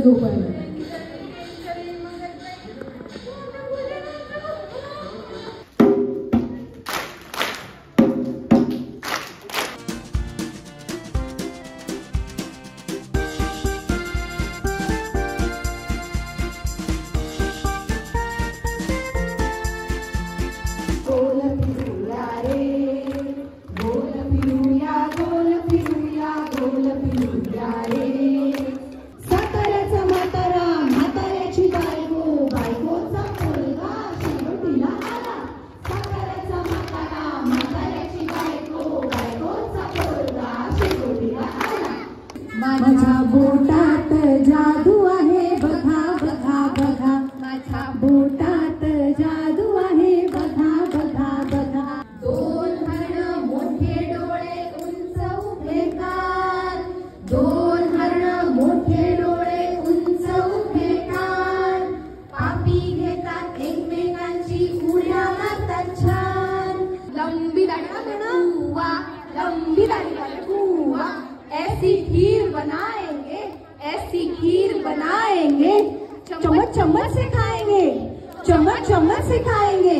दोघांना. माझ्या बोटात जादू आहे बघा बघा बघा. माझ्या बोटात जादू आहे बघा बघा बघा. दोन हरण मोठे डोळे उंच उभे कान. दोन हरण मोठे डोळे उंच उभे कान. पापी घेतात एकमेकांची उड्या मारतात छान. लंबी दाढी हुआ लंबी दाढी हुआ. ऐसी खीर बनाएंगे ऐसी खीर बनाएंगे. चम्मच चम्मच से खाएंगे चम्मच चम्मच से खाएंगे.